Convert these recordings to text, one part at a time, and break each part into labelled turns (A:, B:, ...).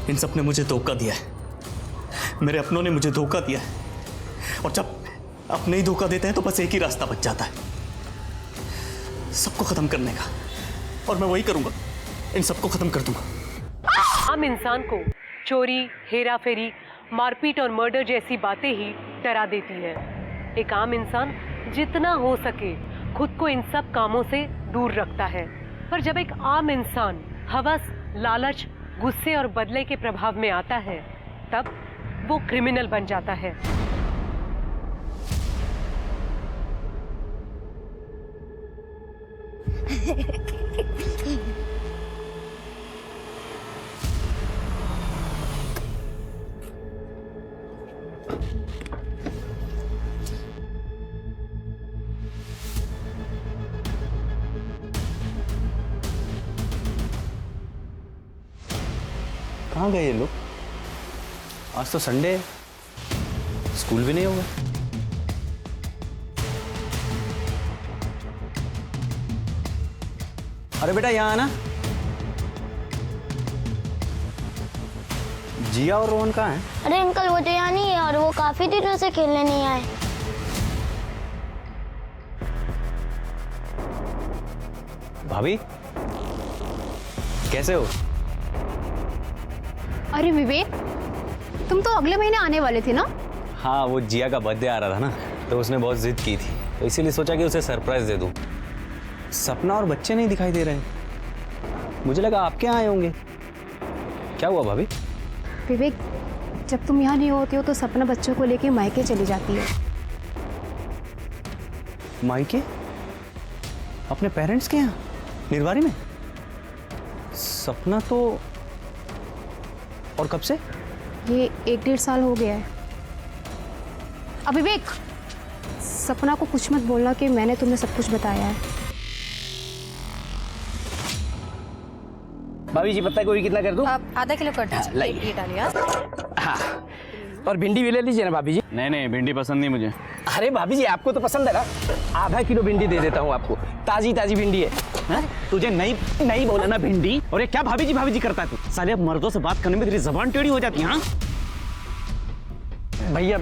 A: इन सब ने मुझे धोखा दिया है, मेरे अपनों ने मुझे धोखा दिया है। और जब अपने ही धोखा देते हैं तो बस एक ही रास्ता बच जाता है, सबको खत्म करने का। और मैं वही करूंगा, इन सबको खत्म कर दूंगा।
B: आम इंसान को चोरी, हेरा फेरी, मारपीट और मर्डर जैसी बातें ही डरा देती है। एक आम इंसान जितना हो सके खुद को इन सब कामों से दूर रखता है। पर जब एक आम इंसान हवस, लालच, गुस्से और बदले के प्रभाव में आता है, तब वो क्रिमिनल बन जाता है।
C: कहाँ गए ये लोग? आज तो संडे है, स्कूल भी नहीं होगा। अरे बेटा यहाँ आना। जिया और रोहन कहाँ हैं?
D: अरे अंकल वो तो यहाँ नहीं है और वो काफी दिनों से खेलने नहीं आए।
C: भाभी कैसे हो?
E: अरे विवेक, तुम तो अगले महीने आने वाले थे ना?
C: हाँ, वो जिया का बर्थडे आ रहा था ना, तो उसने बहुत जिद की थी, तो इसीलिए सोचा कि उसे सरप्राइज दे दूं। सपना और बच्चे नहीं दिखाई दे रहे, मुझे लगा आपके यहाँ आए होंगे। क्या हुआ भाभी?
E: विवेक, जब तुम यहाँ नहीं होते हो तो सपना बच्चों को लेके मायके चली जाती है।
C: मायके? अपने पेरेंट्स के यहाँ निर्वारी में? सपना तो, और कब से?
E: ये 1-1.5 साल हो गया है। अब विवेक, सपना को कुछ मत बोलना कि मैंने तुम्हें सब कुछ बताया है।
F: भाभी जी पत्ता गोभी कितना कर दूं?
E: आप आधा किलो कर दीजिए। ये डालिए।
F: हाँ, और भिंडी भी ले लीजिए ना भाभी जी।
C: नहीं भिंडी पसंद नहीं मुझे।
F: अरे भाभी जी आपको तो पसंद है ना, आधा किलो भिंडी दे देता हूँ आपको, ताजी ताजी भिंडी है।
C: हाँ? तुझे नहीं बोला ना भिंडी? और ये क्या भाभी जी करता है तू? साले अब मर्दों से बात करने में तेरी जबान टेढ़ी हो जाती है। हाँ
F: भैया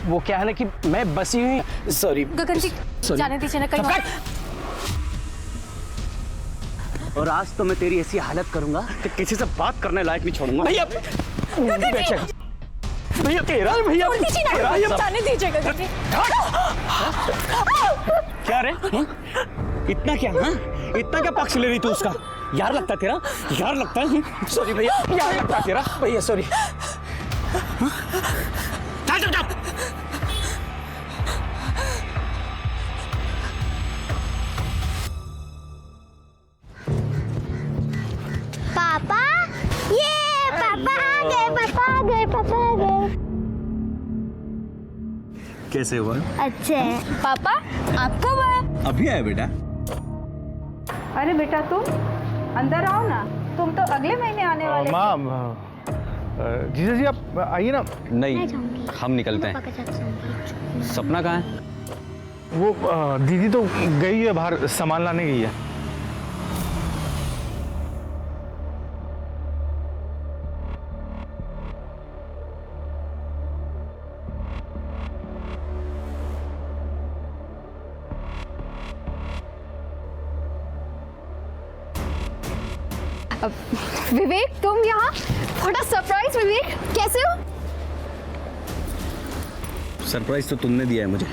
F: वो क्या है ना कि मैं बसी हुई, सॉरी
E: गगन जी, जाने दीजिए ना कहीं।
C: और आज तो मैं तेरी ऐसी हालत करूंगा कि किसी से बात करने लायक नहीं छोड़ूंगा।
F: भैया भैया तेरा भैया
E: जाने दीजिए गगन जी।
C: क्या रे? इतना क्या? हाँ, इतना क्या पक्ष ले रही तू उसका? यार लगता है तेरा, यार लगता है।
F: सॉरी भैया, यार लगता है तेरा भैया, सॉरी।
C: चुप।
D: पापा, ये पापा आ गए, पापा आ गए, पापा आ गए।
C: कैसे हुआ?
D: अच्छे हैं।
E: पापा, आप कब आए?
C: अभी आया बेटा।
G: अरे बेटा तुम अंदर आओ ना, तुम तो अगले महीने आने वाले थे।
H: माँ, जीजा जी आप आइए ना।
C: नहीं, हम निकलते हैं। सपना कहाँ है?
H: वो दीदी तो गई है बाहर, सामान लाने गई है।
E: विवेक, तुम यहाँ? थोड़ा सरप्राइज। विवेक कैसे हो?
C: सरप्राइज तो तुमने दिया है मुझे।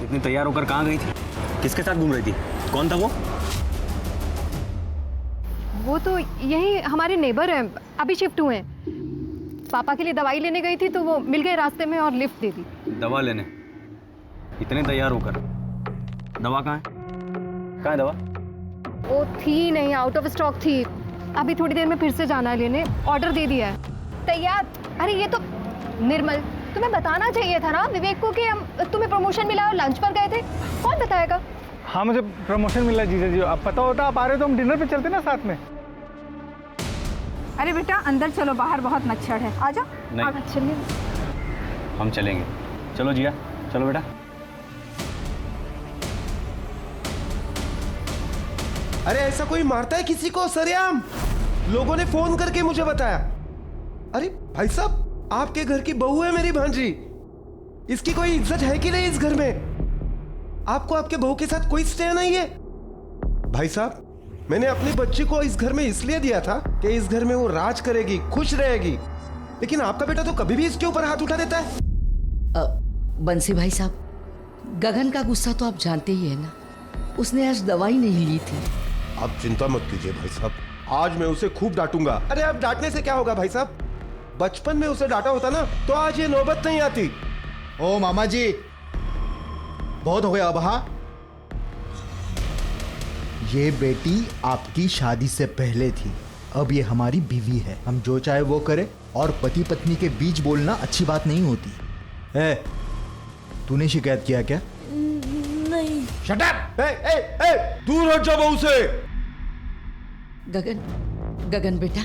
C: इतनी तैयार होकर कहाँ गई थी? किसके साथ घूम रही थी? कौन था वो?
E: वो तो यही हमारे नेबर हैं, अभी शिफ्ट हुए हैं। पापा के लिए दवाई लेने गई थी तो वो मिल गए रास्ते में और लिफ्ट दे दी।
C: दवा लेने? इतने तैयार होकर? दवा कहाँ है? कहाँ है दवा?
E: वो थी नहीं, आउट ऑफ स्टॉक थी। अभी थोड़ी देर में फिर से जाना है लेने, ऑर्डर दे दिया है। तैयार? अरे ये तो निर्मल, तुम्हें बताना चाहिए था ना विवेक को कि हम तुम्हें प्रमोशन मिला और लंच पर गए थे। कौन बताएगा?
H: हाँ मुझे प्रमोशन मिला जीजा जी, अब पता होता आप आ रहे हो तो हम डिनर पे चलते ना साथ में।
G: अरे बेटा अंदर चलो, बाहर बहुत मच्छर है, आ जाओ।
C: नहीं,
E: चलिए
C: हम चलेंगे। चलो जिया, चलो बेटा।
I: अरे ऐसा कोई मारता है किसी को सरेआम? लोगों ने फोन करके मुझे बताया। अरे भाई साहब, आपके घर की बहू है मेरी भांजी। इसकी कोई इज्जत है कि नहीं इस घर में? आपको आपके बहू के साथ कोई स्टे नहीं है? भाई साहब, मैंने अपनी बच्ची को इस घर में इसलिए दिया था कि इस घर में वो राज करेगी, खुश रहेगी, लेकिन आपका बेटा तो कभी भी इसके ऊपर हाथ उठा देता है।
J: बंसी भाई साहब, गगन का गुस्सा तो आप जानते ही है ना। उसने आज दवाई नहीं ली थी।
I: आप चिंता मत कीजिए भाई साहब, आज मैं उसे खूब डांटूंगा। अरे अब डांटने से क्या होगा भाई साहब, बचपन में उसे डांटा होता ना तो आज ये नौबत नहीं आती।
H: ओ मामा जी, बहुत हो गया अब। हाँ, ये बेटी आपकी शादी से पहले थी, अब ये हमारी बीवी है। हम जो चाहे वो करें, और पति पत्नी के बीच बोलना अच्छी बात नहीं होती है। तूने शिकायत किया क्या?
J: नहीं।
H: Shut up!
I: दूर हट जा बहू से।
J: गगन बेटा,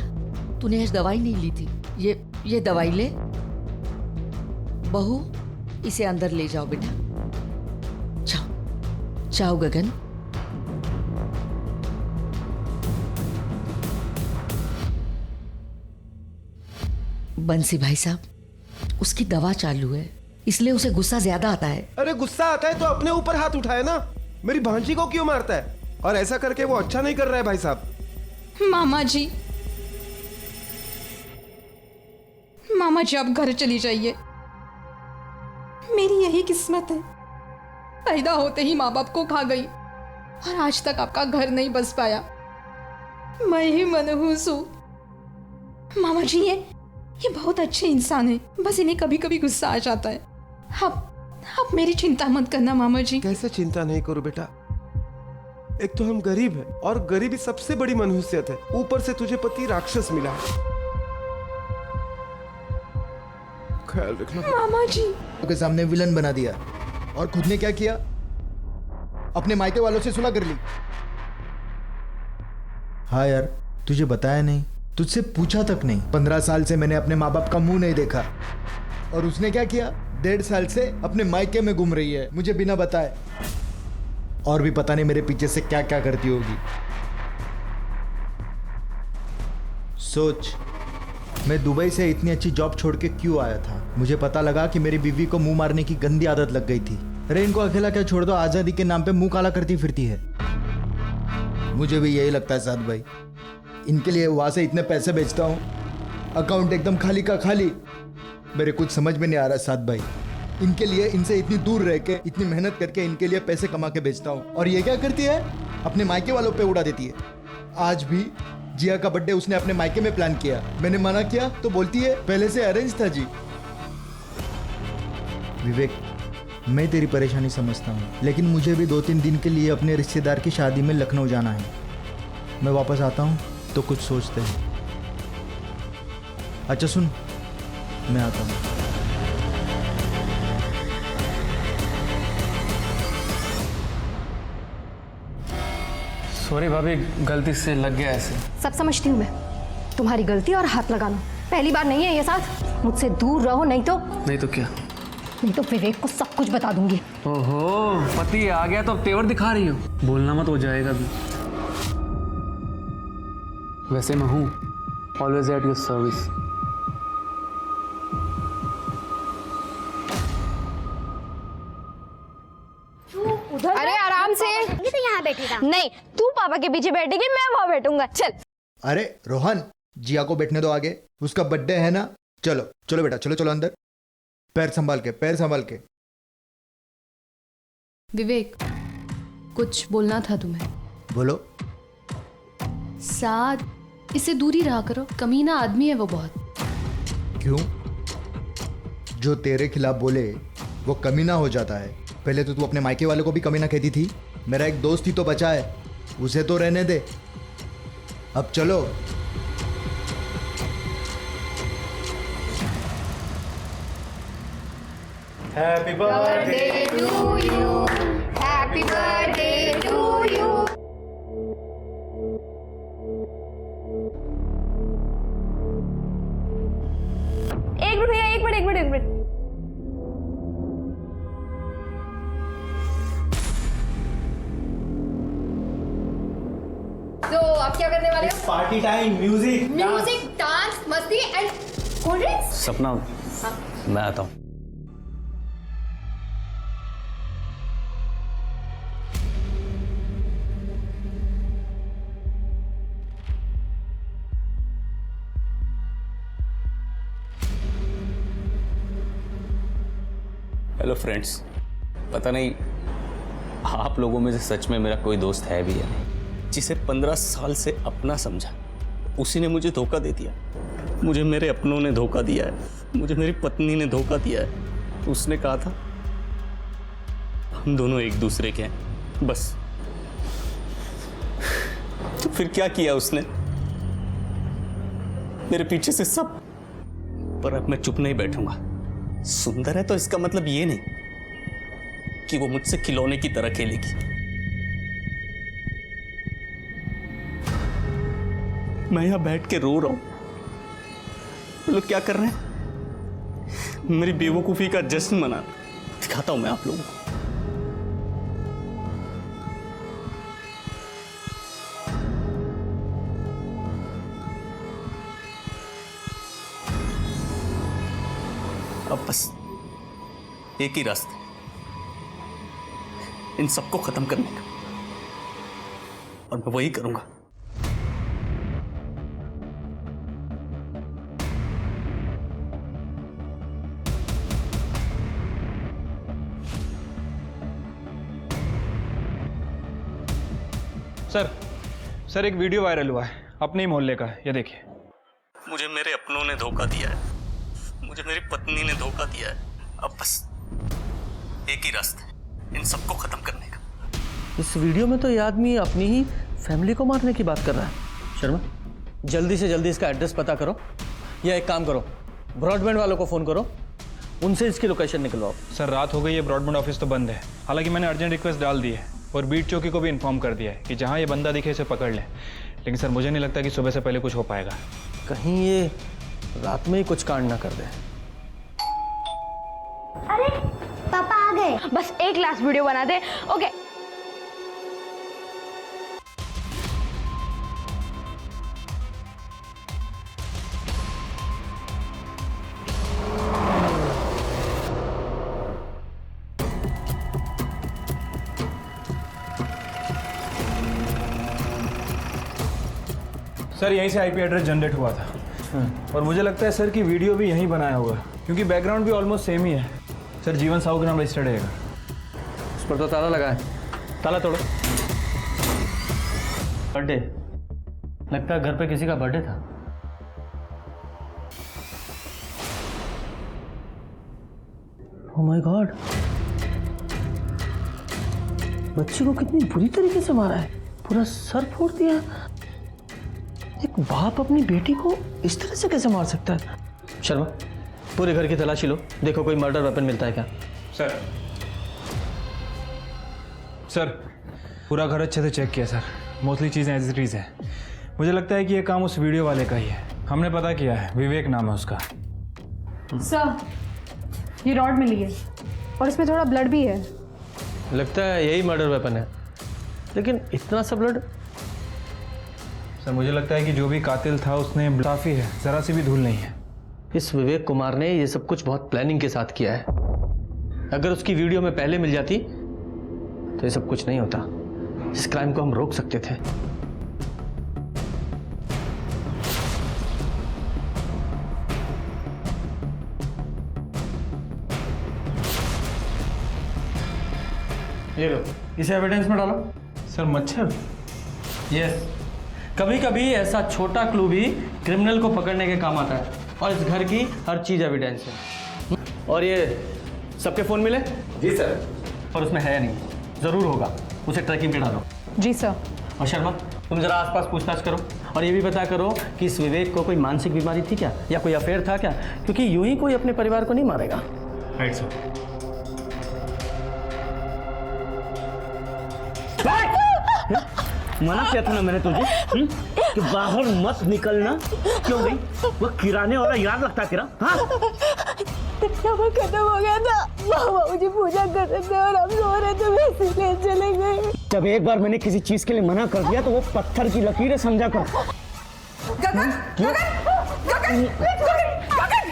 J: तूने आज दवाई नहीं ली थी। ये दवाई ले। बहू, इसे अंदर ले जाओ बेटा। जाओ जाओ गगन। बंसी भाई साहब, उसकी दवा चालू है, इसलिए उसे गुस्सा ज्यादा आता है।
I: अरे गुस्सा आता है तो अपने ऊपर हाथ उठाए ना, मेरी भांजी को क्यों मारता है? और ऐसा करके वो अच्छा नहीं कर रहा है भाई साहब।
G: मामा जी, आप घर चली जाइए। मेरी यही किस्मत है, पैदा होते ही माँ बाप को खा गई और आज तक आपका घर नहीं बस पाया। मैं ही मनहूस हूँ। मामा जी, ये बहुत अच्छे इंसान है, बस इन्हें कभी कभी गुस्सा आ जाता है। आप मेरी चिंता मत करना मामा जी।
I: कैसे चिंता नहीं करूं बेटा, एक तो हम गरीब हैं और गरीबी सबसे बड़ी मनहूसियत है, ऊपर से तुझे पति राक्षस मिला है। ख्याल रखना
G: मामा जी।
H: के सामने विलन बना दिया, और खुद ने क्या किया? अपने मायके वालों से सुलह कर ली। हाँ यार, तुझे बताया नहीं, तुझसे पूछा तक नहीं। 15 साल से मैंने अपने माँ बाप का मुंह नहीं देखा, और उसने क्या किया? 1.5 साल से अपने मायके में घूम रही है मुझे बिना बताए, और भी पता नहीं मेरे पीछे से क्या क्या करती होगी। सोच, मैं दुबई से इतनी अच्छी जॉब छोड़ के क्यों आया था? मुझे पता लगा कि मेरी बीवी को मुंह मारने की गंदी आदत लग गई थी। अरे इनको अकेला क्या छोड़ दो, आजादी के नाम पे मुंह काला करती फिरती है। मुझे भी यही लगता है साद भाई, इनके लिए वहां से इतने पैसे भेजता हूँ, अकाउंट एकदम खाली का खाली। मेरे कुछ समझ में नहीं आ रहा साद भाई, इनके लिए इनसे इतनी दूर रह के, इतनी मेहनत करके इनके लिए पैसे कमा के भेजता हूँ, और ये क्या करती है? अपने मायके वालों पे उड़ा देती है। आज भी जिया का बर्थडे उसने अपने मायके में प्लान किया, मैंने मना किया तो बोलती है पहले से अरेंज था जी। विवेक, मैं तेरी परेशानी समझता हूँ, लेकिन मुझे भी 2-3 दिन के लिए अपने रिश्तेदार की शादी में लखनऊ जाना है। मैं वापस आता हूँ तो कुछ सोचते हैं। अच्छा सुन, मैं आता हूँ।
K: सॉरी भाभी, गलती से लग गया ऐसे।
E: सब समझती हूँ मैं, तुम्हारी गलती और हाथ लगाना। पहली बार नहीं है ये साथ, मुझसे दूर रहो, नहीं तो
K: क्या?
E: नहीं तो विवेक को सब कुछ बता दूंगी।
K: ओहो, पति आ गया तो अब तेवर दिखा रही हो। बोलना मत, हो जाएगा भी। वैसे मैं हूँ ऑलवेज एट योर सर्विस।
E: अरे आराम से।
D: तो यहाँ बैठेगा।
E: नहीं, तू पापा के पीछे बैठेगी, मैं वहां बैठूंगा। चल।
H: अरे रोहन, जिया को बैठने दो आगे, उसका बर्थडे है ना। चलो चलो बेटा, चलो चलो अंदर। पैर संभाल के, पैर संभाल के।
G: विवेक, कुछ बोलना था तुम्हें।
H: बोलो।
G: साथ इससे दूरी रहा करो, कमीना आदमी है वो बहुत।
H: क्यों? जो तेरे खिलाफ बोले वो कमीना हो जाता है। पहले तो तू अपने मायके वाले को भी कमीना कहती थी। मेरा एक दोस्त ही तो बचा है, उसे तो रहने दे। अब चलो।
A: Happy birthday
E: to you, happy birthday to you.
D: एक मिनट भैया, एक मिनट।
E: तो आप क्या करने वाले हो?
A: Party time, music
E: music, dance, मस्ती एंड
C: सपना, मैं आता हूँ। हेलो फ्रेंड्स, पता नहीं आप लोगों में से सच में मेरा कोई दोस्त है भी या नहीं, जिसे 15 साल से अपना समझा, उसी ने मुझे धोखा दे दिया। मुझे मेरे अपनों ने धोखा दिया है, मुझे मेरी पत्नी ने धोखा दिया है। उसने कहा था हम दोनों एक दूसरे के हैं, बस। तो फिर क्या किया उसने? मेरे पीछे से सब। पर अब मैं चुप नहीं बैठूंगा। सुंदर है तो इसका मतलब ये नहीं कि वो मुझसे खिलौने की तरह खेलेगी। मैं यहां बैठ के रो रहा हूं, लोग क्या कर रहे हैं? मेरी बेवकूफी का जश्न मना। दिखाता हूं मैं आप लोगों को। अब बस एक ही रास्ता, इन सबको खत्म करने का, और मैं वही करूंगा।
L: सर एक वीडियो वायरल हुआ है अपने ही मोहल्ले का, ये देखिए।
A: मुझे मेरे अपनों ने धोखा दिया है, मुझे मेरी पत्नी ने धोखा दिया है। अब बस एक ही रास्ता है, इन सबको खत्म करने का।
K: इस वीडियो में तो ये आदमी अपनी ही फैमिली को मारने की बात कर रहा है। शर्मा, जल्दी से जल्दी इसका एड्रेस पता करो, या एक काम करो, ब्रॉडबैंड वालों को फ़ोन करो, उनसे इसकी लोकेशन निकलवाओ।
L: सर रात हो गई है, ब्रॉडबैंड ऑफिस तो बंद है। हालांकि मैंने अर्जेंट रिक्वेस्ट डाल दी है और बीट चौकी को भी इन्फॉर्म कर दिया है कि जहाँ ये बंदा दिखे इसे पकड़ लें। लेकिन सर मुझे नहीं लगता कि सुबह से पहले कुछ हो पाएगा।
K: कहीं ये रात में ही कुछ कांड ना कर दे।
D: अरे पापा आ गए।
E: बस एक लास्ट वीडियो बना दे। ओके।
L: सर यहीं से आईपी एड्रेस जनरेट हुआ था और मुझे लगता है सर कि वीडियो भी यहीं बनाया होगा, क्योंकि बैकग्राउंड भी ऑलमोस्ट सेम ही है। सर जीवन साहू के नाम रजिस्टर्ड रहेगा।
K: उस पर तो ताला लगा है, ताला तोड़ो। बर्थडे, लगता है घर पे किसी का बर्थडे था। ओह माय गॉड, बच्ची को कितनी बुरी तरीके से मारा है, पूरा सर फोड़ दिया। एक बाप अपनी बेटी को इस तरह से कैसे मार सकता है? शर्मा, पूरे घर की तलाशी लो, देखो कोई मर्डर वेपन मिलता है क्या।
L: सर पूरा घर अच्छे से चेक किया सर, मोस्टली चीज़ें एज इट इज़ है। मुझे लगता है कि ये काम उस वीडियो वाले का ही है। हमने पता किया है, विवेक नाम है उसका।
E: सर ये रॉड मिली है और इसमें थोड़ा ब्लड भी है।
K: लगता है यही मर्डर वेपन है, लेकिन इतना सा ब्लड।
L: सर मुझे लगता है कि जो भी कातिल था उसने काफ़ी है, ज़रा सी भी धूल नहीं है।
K: इस विवेक कुमार ने ये सब कुछ बहुत प्लानिंग के साथ किया है। अगर उसकी वीडियो में पहले मिल जाती तो ये सब कुछ नहीं होता। इस क्राइम को हम रोक सकते थे। ये लो, इसे एविडेंस में डालो।
L: सर मच्छर?
K: यस, कभी कभी ऐसा छोटा क्लू भी क्रिमिनल को पकड़ने के काम आता है, और इस घर की हर चीज़ एविडेंस है। और ये सबके फ़ोन मिले?
L: जी सर।
K: पर उसमें है नहीं, ज़रूर होगा, उसे ट्रैकिंग पे डालो।
E: जी सर।
K: और शर्मा, तुम ज़रा आसपास पूछताछ करो, और ये भी पता करो कि इस विवेक को कोई मानसिक बीमारी थी क्या, या कोई अफेयर था क्या, क्योंकि यूं ही कोई अपने परिवार को नहीं मारेगा।
L: Right sir.
M: मना किया था ना मैंने तुझे कि बाहर मत निकलना। क्यों गई? वो किराने वाला याद लगता है तेरा? हाँ?
D: खत्म हो गया था, बाबा मुझे पूजा कर रहे थे और हम सो रहे थे, मैं इसीलिए चले गए।
M: जब एक बार मैंने किसी चीज के लिए मना कर दिया तो वो पत्थर की लकीरें समझा कर।
D: गगन, गगन, गगन, गगन, गगन,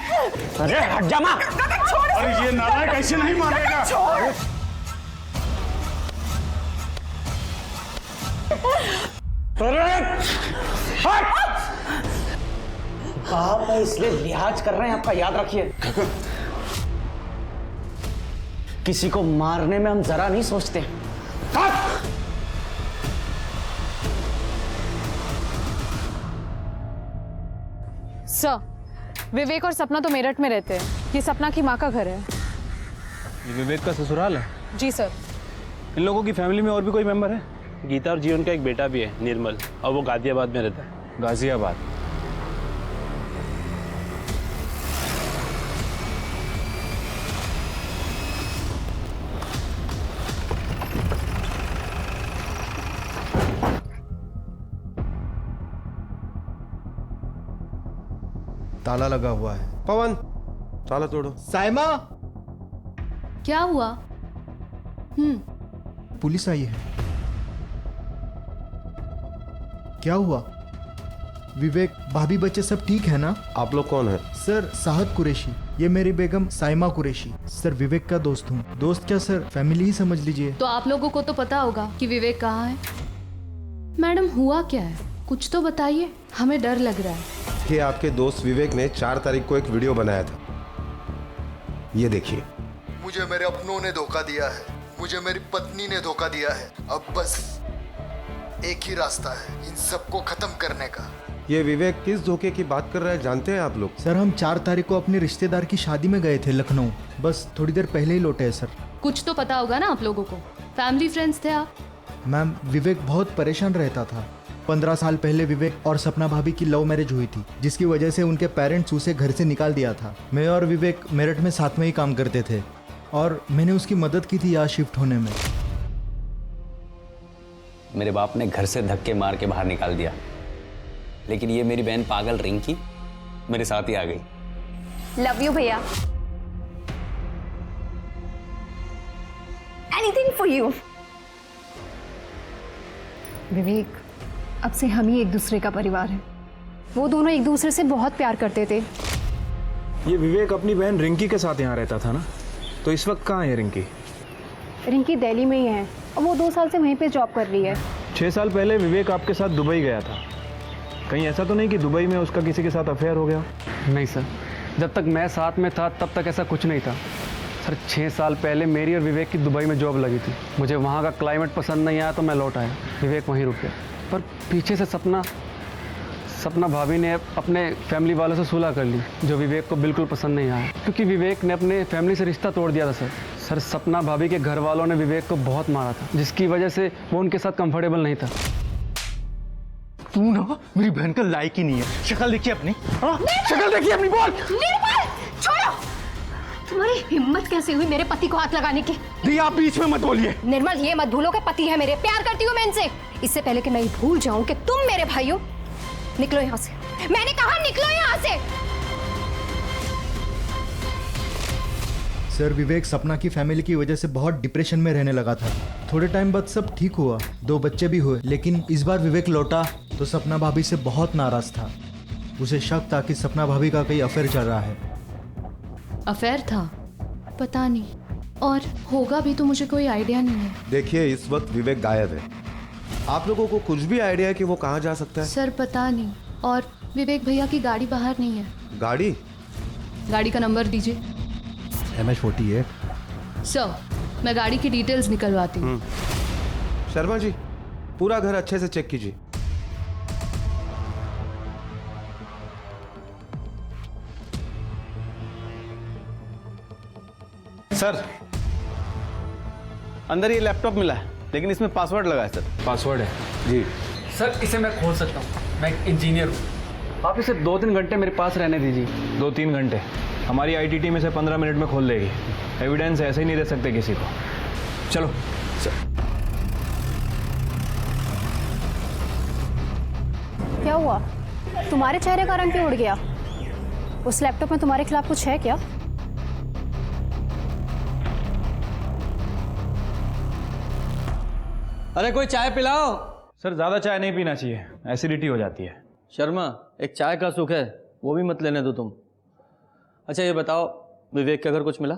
M: अरे हट जा माँ।
L: अरे ये नालायक कैसे नहीं मारेगा?
M: अरे हट! आप इसलिए लिहाज कर रहे हैं, आपका याद रखिए। किसी को मारने में हम जरा नहीं सोचते। हट!
N: सर, विवेक और सपना तो मेरठ में रहते हैं। ये सपना की माँ का घर है।
L: ये विवेक का ससुराल है?
N: जी सर।
C: इन लोगों की फैमिली में और भी कोई मेंबर है? गीता और जीवन का एक बेटा भी है, निर्मल, और वो गाजियाबाद में रहता है।
L: गाजियाबाद?
H: ताला लगा हुआ है।
I: पवन, ताला तोड़ो।
H: साइमा,
N: क्या हुआ?
H: पुलिस आई है। क्या हुआ? विवेक, भाभी, बच्चे सब ठीक है ना?
I: आप लोग कौन है?
H: सर, साहद कुरैशी। ये मेरी बेगम साइमा कुरैशी। सर, विवेक का दोस्त हूँ। दोस्त क्या सर, फैमिली ही समझ लीजिए।
N: तो आप लोगों को तो पता होगा कि विवेक कहाँ है। मैडम, हुआ क्या है? कुछ तो बताइए, हमें डर लग रहा है।
I: कि आपके दोस्त विवेक ने 4 तारीख को एक वीडियो बनाया था, ये देखिए।
H: मुझे मेरे अपनों ने धोखा दिया है, मुझे मेरी पत्नी ने धोखा दिया है। अब बस एक ही रास्ता है इन सबको खत्म करने का।
I: ये विवेक किस धोखे की बात कर रहा है जानते हैं आप लोग?
H: सर, हम 4 तारीख को अपने रिश्तेदार की शादी में गए थे लखनऊ। बस थोड़ी देर पहले ही लौटे हैं सर।
N: कुछ तो पता होगा ना आप लोगों को। फैमिली फ्रेंड्स थे आप।
H: मैम, विवेक बहुत परेशान रहता था। 15 साल पहले विवेक और सपना भाभी की लव मैरिज हुई थी, जिसकी वजह से उनके पेरेंट्स उसे घर से निकाल दिया था। मैं और विवेक मेरठ में साथ में ही काम करते थे और मैंने उसकी मदद की थी यहाँ शिफ्ट होने में।
C: मेरे बाप ने घर से धक्के मार के बाहर निकाल दिया, लेकिन ये मेरी बहन पागल रिंकी मेरे साथ ही आ गई।
E: लव यू भैया। Anything for you. विवेक, अब से हम ही एक दूसरे का परिवार है। वो दोनों एक दूसरे से बहुत प्यार करते थे।
L: ये विवेक अपनी बहन रिंकी के साथ यहाँ रहता था ना, तो इस वक्त कहाँ है रिंकी?
E: रिंकी दिल्ली में ही है और वो 2 साल से वहीं पे जॉब कर रही है।
L: 6 साल पहले विवेक आपके साथ दुबई गया था। कहीं ऐसा तो नहीं कि दुबई में उसका किसी के साथ अफेयर हो गया?
C: नहीं सर, जब तक मैं साथ में था तब तक ऐसा कुछ नहीं था सर। 6 साल पहले मेरी और विवेक की दुबई में जॉब लगी थी। मुझे वहाँ का क्लाइमेट पसंद नहीं आया तो मैं लौट आया। विवेक वहीं रुक गया, पर पीछे से सपना भाभी ने अपने फैमिली वालों से सुलह कर ली, जो विवेक को बिल्कुल पसंद नहीं आया, क्योंकि विवेक ने अपने फैमिली से रिश्ता तोड़ दिया था सर। सपना भाभी के घर वालों ने विवेक को बहुत मारा था, जिसकी वजह से वो उनके साथ कंफर्टेबल नहीं था।
K: तू ना मेरी बहन का लायक ही नहीं है। शक्ल देखिए अपनी, शक्ल देखिए अपनी। बोल।
E: निर्मल, छोड़ो। तुम्हारी हिम्मत कैसे हुई मेरे पति को हाथ लगाने की?
K: दी, आप बीच में मत बोलिए।
E: निर्मल, ये मत भूलो कि पति है मेरे, प्यार करती हूँ मैं इनसे। इससे पहले कि मैं भूल जाऊं कि तुम मेरे भाई हो, निकलो यहाँ से। मैंने कहा निकलो यहाँ से।
H: सर, विवेक सपना की फैमिली की वजह से बहुत डिप्रेशन में रहने लगा था। थोड़े टाइम बाद सब ठीक हुआ, 2 बच्चे भी हुए, लेकिन इस बार विवेक लौटा तो सपना भाभी से बहुत नाराज था। उसे शक था कि सपना भाभी का कहीं अफेयर चल रहा है।
N: अफेयर था? पता नहीं, और होगा भी तो मुझे कोई आइडिया नहीं है।
I: देखिए, इस वक्त विवेक गायब है। आप लोगों को कुछ भी आइडिया है कि वो कहाँ जा सकता है?
N: सर पता नहीं, और विवेक भैया की गाड़ी बाहर नहीं है।
I: गाड़ी
N: का नंबर दीजिए।
H: MH48।
N: सर, मैं गाड़ी की डिटेल्स निकलवाती हूँ।
I: शर्मा जी, पूरा घर अच्छे से चेक कीजिए।
C: सर, अंदर ये लैपटॉप मिला है, लेकिन इसमें पासवर्ड लगा है सर।
L: पासवर्ड है?
C: जी
L: सर, इसे मैं खोल सकता हूँ, मैं एक इंजीनियर हूँ।
C: आप इसे 2-3 घंटे मेरे पास रहने दीजिए।
L: 2-3 घंटे? हमारी IT टीम इसे 15 मिनट में खोल देगी। एविडेंस ऐसे ही नहीं दे सकते किसी को। चलो सर।
E: क्या हुआ? तुम्हारे चेहरे का रंग क्यों उड़ गया? उस लैपटॉप में तुम्हारे खिलाफ कुछ है क्या?
C: अरे कोई चाय पिलाओ।
L: सर, ज़्यादा चाय नहीं पीना चाहिए, एसिडिटी हो जाती है।
K: शर्मा, एक चाय का सुख है, वो भी मत लेने दो तुम।
C: अच्छा ये बताओ, विवेक के घर कुछ मिला?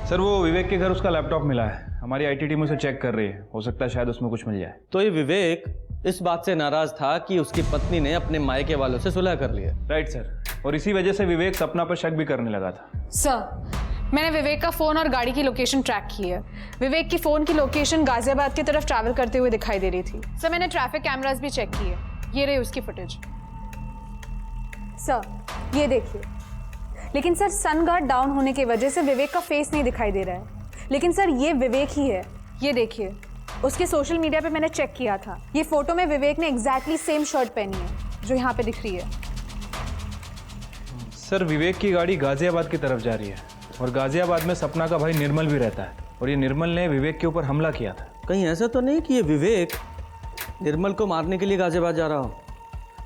L: सर वो विवेक के घर उसका लैपटॉप मिला है, हमारी आईटी टीम उसे चेक कर रही है, हो सकता है शायद उसमें कुछ मिल जाए।
C: तो ये विवेक इस बात से नाराज था कि उसकी पत्नी ने अपने मायके वालों से सुलह कर लिया।
L: राइट सर, और इसी वजह से विवेक सपना पर शक भी करने लगा था।
O: सर, मैंने विवेक का फ़ोन और गाड़ी की लोकेशन ट्रैक की है। विवेक की फ़ोन की लोकेशन गाजियाबाद की तरफ ट्रैवल करते हुए दिखाई दे रही थी। सर मैंने ट्रैफिक कैमरास भी चेक किए, ये रही उसकी फुटेज।
P: सर ये देखिए, लेकिन सर सन गार्ड डाउन होने की वजह से विवेक का फेस नहीं दिखाई दे रहा है, लेकिन सर ये विवेक ही है। ये देखिए, उसके सोशल मीडिया पे मैंने चेक किया था, ये फोटो में विवेक ने एग्जैक्टली सेम शर्ट पहनी है जो यहाँ पे दिख रही है।
L: सर विवेक की गाड़ी गाजियाबाद की तरफ जा रही है और गाजियाबाद में सपना का भाई निर्मल भी रहता है, और ये निर्मल ने विवेक के ऊपर हमला किया था।
C: कहीं ऐसा तो नहीं कि ये विवेक निर्मल को मारने के लिए गाजियाबाद जा रहा हो?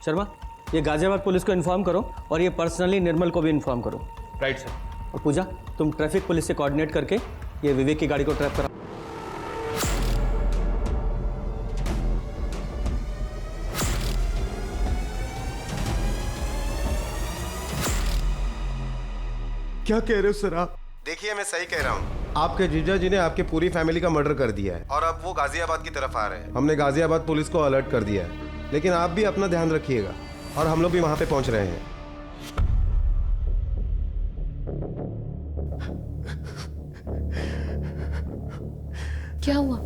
C: शर्मा, ये गाजियाबाद पुलिस को इन्फॉर्म करो और ये पर्सनली निर्मल को भी इन्फॉर्म करो।
L: Right sir.
C: और पूजा, तुम ट्रैफिक पुलिस से कोऑर्डिनेट करके ये विवेक की गाड़ी को ट्रैप करा।
I: क्या कह रहे हो सर आप? देखिए मैं सही कह रहा हूँ, आपके जीजा जी ने आपके पूरी फैमिली का मर्डर कर दिया है और अब वो गाजियाबाद की तरफ आ रहे हैं। हमने गाजियाबाद पुलिस को अलर्ट कर दिया है, लेकिन आप भी अपना ध्यान रखिएगा और हम लोग भी वहां पे पहुंच रहे हैं।
N: क्या हुआ?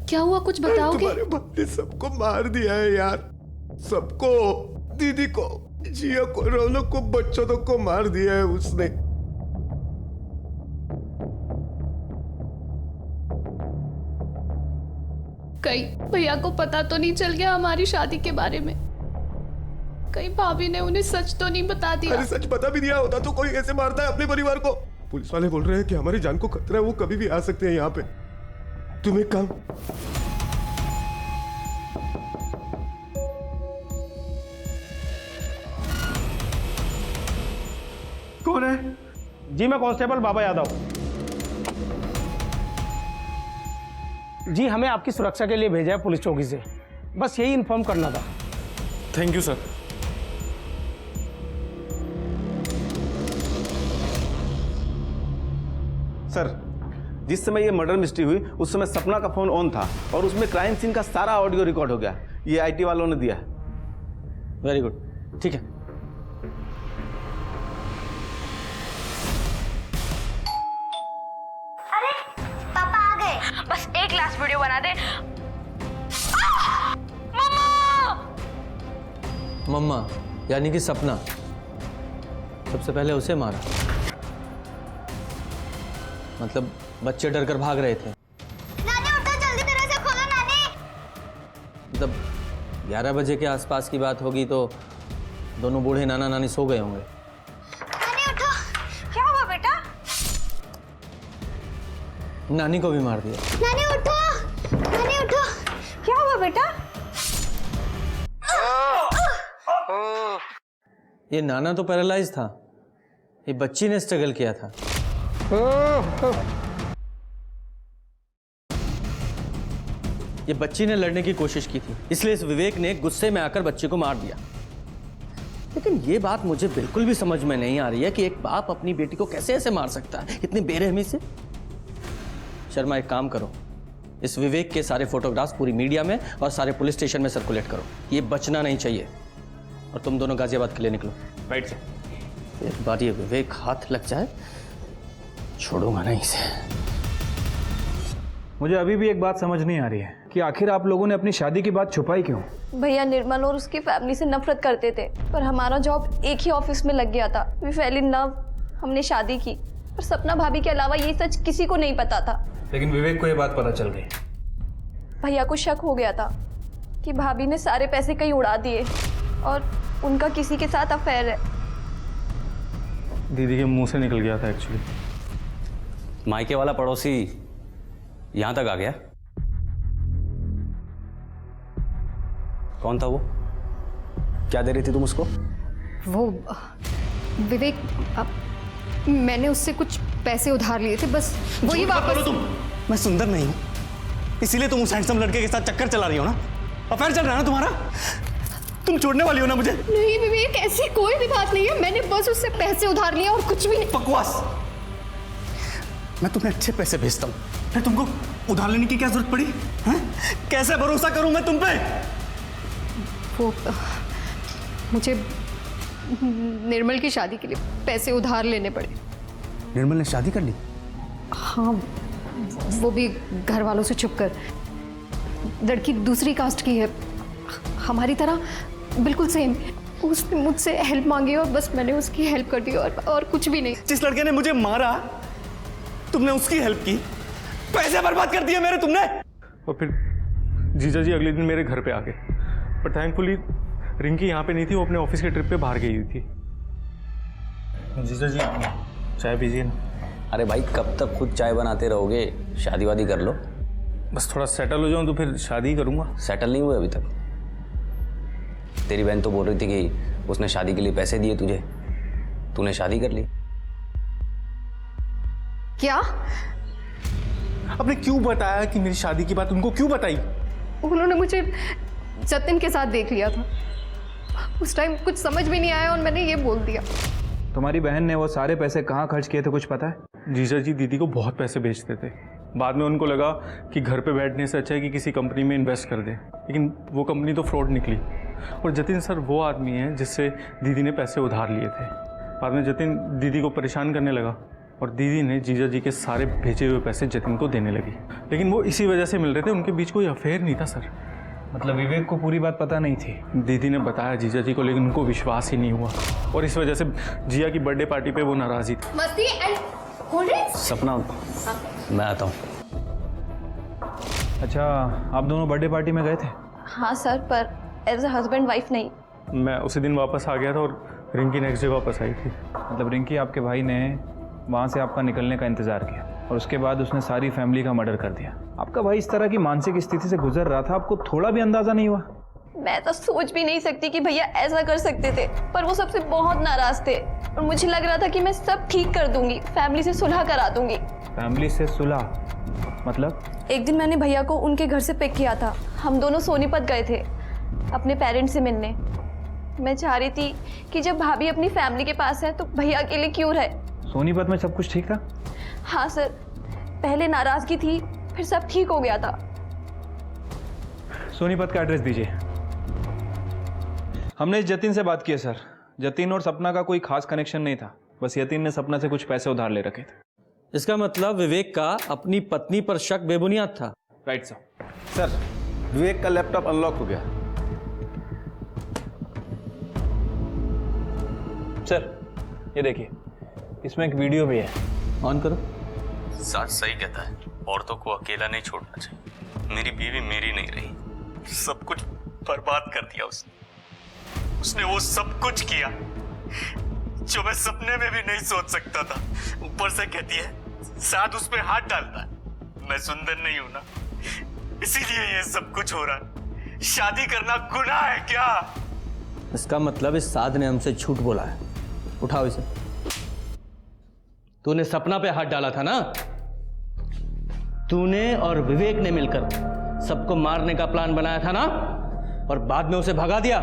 N: क्या हुआ, कुछ बताओगे?
I: तुम्हारे बाप ने सबको मार दिया है यार, सबको, दीदी को, जिया को, रौनक को, बच्चों तक को मार दिया है उसने।
N: कहीं भैया को पता तो नहीं चल गया हमारी शादी के बारे में? कहीं भाभी ने उन्हें सच तो नहीं बता दिया?
I: अरे सच बता भी दिया होता तो कोई ऐसे मारता है अपने परिवार को? पुलिस वाले बोल रहे हैं कि हमारी जान को खतरा है, वो कभी भी आ सकते हैं यहाँ पे। तुम एक काम,
M: कौन है? जी मैं कांस्टेबल बाबा यादव। जी हमें आपकी सुरक्षा के लिए भेजा है पुलिस चौकी से, बस यही इन्फॉर्म करना था।
L: Thank you sir.
C: सर, जिस समय ये मर्डर मिस्ट्री हुई उस समय सपना का फोन ऑन था और उसमें क्राइम सीन का सारा ऑडियो रिकॉर्ड हो गया। ये आईटी वालों ने दिया। वेरी गुड, ठीक है।
D: अरे पापा आ गए, बस एक लास्ट वीडियो बना दे। मम्मा!
C: मम्मा यानी कि सपना, सबसे पहले उसे मारा? मतलब बच्चे डर कर भाग रहे थे?
D: नानी उठो, जल्दी दरवाजा खोलो नानी।
C: मतलब 11 बजे के आसपास की बात होगी तो दोनों बूढ़े नाना नानी सो गए होंगे।
D: नानी उठो, क्या हुआ बेटा?
C: नानी को भी मार दिया।
D: नानी उठो, नानी उठो, क्या हुआ बेटा?
C: ये नाना तो पैरालाइज था, ये बच्ची ने स्ट्रगल किया था। ये बच्ची ने लड़ने की कोशिश की थी, इसलिए इस विवेक ने गुस्से में आकर बच्ची को मार दिया। लेकिन ये बात मुझे बिल्कुल भी समझ में नहीं आ रही है कि एक बाप अपनी बेटी को कैसे ऐसे मार सकता है, इतनी बेरहमी से। शर्मा एक काम करो, इस विवेक के सारे फोटोग्राफ्स पूरी मीडिया में और सारे पुलिस स्टेशन में सर्कुलेट करो। ये बचना नहीं चाहिए। और तुम दोनों गाजियाबाद के लिए निकलो।
L: Right sir.
C: एक बार ये विवेक हाथ लग जाए, छोड़ूंगा नहीं इसे।
L: मुझे अभी भी एक बात समझ नहीं आ रही है कि आखिर आप लोगों ने अपनी शादी की बात छुपाई क्यों?
Q: भैया निर्मल और उसकी फैमिली से नफरत करते थे, पर हमारा जॉब एक ही ऑफिस में लग गया था। वी फेल इन लव, हमने शादी की, पर सपना भाभी के अलावा ये सच किसी को नहीं पता था।
L: लेकिन विवेक को ये बात पता चल गई।
Q: भैया को शक हो गया था कि भाभी ने सारे पैसे कहीं उड़ा दिए और उनका किसी के साथ अफेयर है।
L: दीदी के मुंह से निकल गया था एक्चुअली।
C: मायके वाला पड़ोसी यहां तक आ गया? कौन था वो? क्या दे रही थी तुम उसको?
E: वो विवेक, मैंने उससे कुछ पैसे उधार लिए थे, बस वही वापस।
C: तुम, मैं सुंदर नहीं हूं, इसीलिए तुम उस हैंडसम लड़के के साथ चक्कर चला रही हो ना? अफेयर चल रहा है ना तुम्हारा?
A: तुम छोड़ने वाली हो ना मुझे?
E: नहीं विवेक, ऐसी कोई भी बात नहीं है। मैंने बस उससे पैसे उधार लिए और कुछ भी नहीं।
A: बकवास। मैं तुम्हें अच्छे पैसे भेजता हूँ, फिर तुमको उधार लेने की क्या जरूरत पड़ी? हैं? कैसे भरोसा करूं मैं तुम पे?
E: वो मुझे निर्मल की शादी के लिए पैसे उधार लेने पड़े।
C: निर्मल ने शादी कर ली?
E: हाँ, वो भी घर वालों से छुप कर। लड़की दूसरी कास्ट की है, हमारी तरह बिल्कुल सेम। उसने मुझसे हेल्प मांगी और बस मैंने उसकी हेल्प कर दी और कुछ भी नहीं।
A: जिस लड़के ने मुझे मारा तुमने उसकी हेल्प की, पैसे बर्बाद कर दिए मेरे तुमने।
L: और फिर जीजा जी अगले दिन मेरे घर पे आ गए, पर थैंकफुली रिंकी यहाँ पे नहीं थी, वो अपने ऑफिस के ट्रिप पे बाहर गई हुई थी। जीजा जी चाय पीजिए ना।
C: अरे भाई कब तक खुद चाय बनाते रहोगे? शादी वादी कर लो।
L: बस थोड़ा सेटल हो जाऊं तो फिर शादी करूंगा।
C: सेटल नहीं हुए अभी तक? तेरी बहन तो बोल रही थी कि उसने शादी के लिए पैसे दिए तुझे, तूने शादी कर ली।
E: क्या?
L: आपने क्यों बताया कि मेरी शादी की बात उनको क्यों बताई?
E: उन्होंने मुझे जतिन के साथ देख लिया था, उस टाइम कुछ समझ भी नहीं आया और मैंने ये बोल दिया।
L: तुम्हारी बहन ने वो सारे पैसे कहाँ खर्च किए थे कुछ पता है? जीजा जी दीदी को बहुत पैसे बेचते थे, बाद में उनको लगा कि घर पे बैठने से अच्छा है कि किसी कंपनी में इन्वेस्ट कर दें, लेकिन वो कंपनी तो फ्रॉड निकली। और जतिन सर वो आदमी है जिससे दीदी ने पैसे उधार लिए थे। बाद में जतिन दीदी को परेशान करने लगा और दीदी ने जीजा जी के सारे भेजे हुए पैसे जतिन को देने लगी, लेकिन वो इसी वजह से मिल रहे थे, उनके बीच कोई अफेयर नहीं था सर। मतलब विवेक को पूरी बात पता नहीं थी? दीदी ने बताया जीजा जी को, लेकिन उनको विश्वास ही नहीं हुआ और इस वजह से जिया की बर्थडे पार्टी पे वो नाराज ही थी।
E: मस्ती एंड कोल्ड ड्रिंक्स।
C: सपना मैं आता हूँ।
L: अच्छा, आप दोनों बर्थडे पार्टी में गए थे?
Q: हाँ सर, पर एज अ हस्बैंड वाइफ नहीं।
L: मैं उसी दिन वापस आ गया था और रिंकी नेक्स्ट डे वापस आई थी। मतलब रिंकी आपके भाई ने वहाँ से आपका निकलने का इंतज़ार किया और उसके बाद उसने सारी फैमिली का मर्डर कर दिया। आपका भाई इस तरह की मानसिक स्थिति से गुजर रहा था, आपको थोड़ा भी अंदाज़ा नहीं हुआ?
Q: मैं तो सोच भी नहीं सकती कि भैया ऐसा कर सकते थे, पर वो सबसे बहुत नाराज थे और मुझे लग रहा था कि मैं सब ठीक कर दूंगी, फैमिली से सुलह करा दूंगी।
L: फैमिली से सुलह मतलब?
Q: एक दिन मैंने भैया को उनके घर से पिक किया था, हम दोनों सोनीपत गए थे अपने पेरेंट्स से मिलने। मैं चाह रही थी कि जब भाभी अपनी फैमिली के पास है तो भैया अकेले क्यों रहे।
L: सोनीपत में सब कुछ ठीक था?
Q: हाँ सर, पहले नाराजगी थी, फिर सब ठीक हो गया था।
L: सोनीपत का एड्रेस दीजिए। हमने जतिन से बात की है सर। जतिन और सपना का कोई खास कनेक्शन नहीं था, बस यतिन ने सपना से कुछ पैसे उधार ले रखे थे।
K: इसका मतलब विवेक का अपनी पत्नी पर शक बेबुनियाद था।
L: Right sir.
F: सर, विवेक का लैपटॉप अनलॉक हो गया।
L: सर ये देखिए, इसमें एक वीडियो भी है,
K: ऑन करो।
A: साथ सही कहता है, औरतों को अकेला नहीं छोड़ना चाहिए। मेरी बीवी मेरी नहीं रही, सब कुछ बर्बाद कर दिया उसने वो सब कुछ किया जो मैं सपने में भी नहीं सोच सकता था। ऊपर से कहती है साथ उस पे हाथ डालता है। मैं सुंदर नहीं हूं ना, इसीलिए ये सब कुछ हो रहा है। शादी करना गुनाह है क्या?
K: इसका मतलब इस साध ने हमसे झूठ बोला है। उठाओ इसे। तूने सपना पे हाथ डाला था ना? तूने और विवेक ने मिलकर सबको मारने का प्लान बनाया था ना, और बाद में उसे भगा दिया।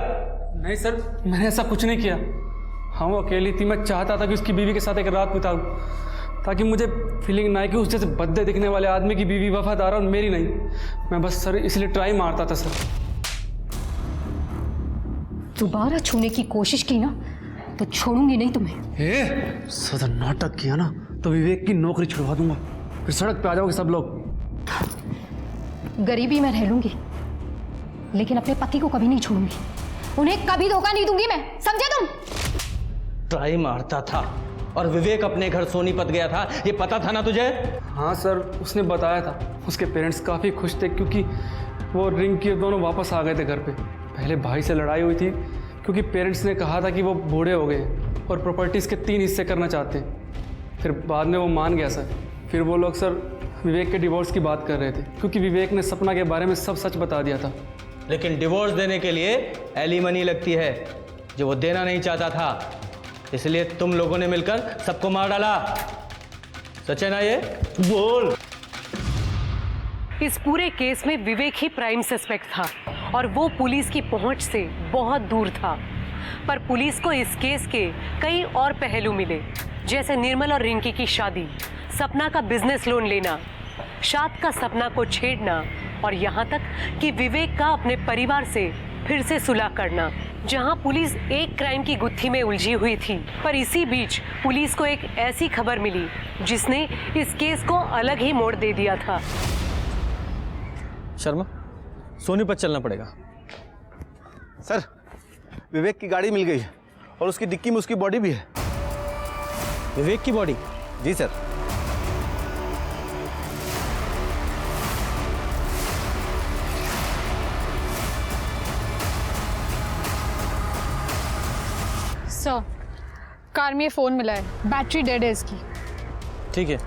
R: नहीं सर, मैंने ऐसा कुछ नहीं किया। हाँ वो अकेली थी, मैं चाहता था कि उसकी बीवी के साथ एक रात बिताऊं, ताकि मुझे फीलिंग ना आए कि उस जैसे बद्दे दिखने वाले आदमी की बीवी वफादार और मेरी नहीं। मैं बस सर इसलिए ट्राई मारता था सर।
E: दोबारा छूने की कोशिश की ना तो छोड़ूंगी नहीं तुम्हें।
R: सदा नाटक किया ना तो विवेक की नौकरी छुड़वा दूंगा, फिर सड़क पे आ जाओगे सब लोग।
E: गरीबी में रह लूंगी, लेकिन अपने पति को कभी नहीं छोड़ूंगी। उन्हें कभी धोखा नहीं दूंगी मैं, समझे तुम?
K: ट्राई मारता था और विवेक अपने घर सोनीपत गया था, ये पता था ना तुझे?
R: हाँ सर, उसने बताया था। उसके पेरेंट्स काफ़ी खुश थे क्योंकि वो रिंकी दोनों वापस आ गए थे घर पे। पहले भाई से लड़ाई हुई थी क्योंकि पेरेंट्स ने कहा था कि वो बूढ़े हो गए और प्रॉपर्टीज़ के 3 हिस्से करना चाहते हैं। फिर बाद में वो मान गया सर। फिर वो लोग सर विवेक के डिवोर्स की बात कर रहे थे क्योंकि विवेक ने सपना के बारे में सब सच बता दिया था।
K: लेकिन डिवोर्स देने के लिए एलिमनी लगती है, जो वो देना नहीं चाहता था, इसलिए तुम लोगों ने मिलकर सबको मार डाला। सच है ना ये? बोल।
B: इस पूरे केस में विवेक ही प्राइम सस्पेक्ट था और वो पुलिस की पहुंच से बहुत दूर था। पर पुलिस को इस केस के कई और पहलू मिले, जैसे निर्मल और रिंकी की शादी, सपना का बिजनेस लोन लेना, शाद का सपना को छेड़ना और यहाँ तक कि विवेक का अपने परिवार से फिर से सुलह करना। जहाँ पुलिस एक क्राइम की गुत्थी में उलझी हुई थी, पर इसी बीच पुलिस को एक ऐसी खबर मिली जिसने इस केस को अलग ही मोड़ दे दिया था।
C: शर्मा, सोनीपत चलना पड़ेगा।
F: सर, विवेक की गाड़ी मिल गई है और उसकी डिक्की में उसकी बॉडी भी है।
C: विवेक की बॉडी?
F: जी सर।
O: सर, कार में फ़ोन मिला है, बैटरी डेड है इसकी।
C: ठीक है,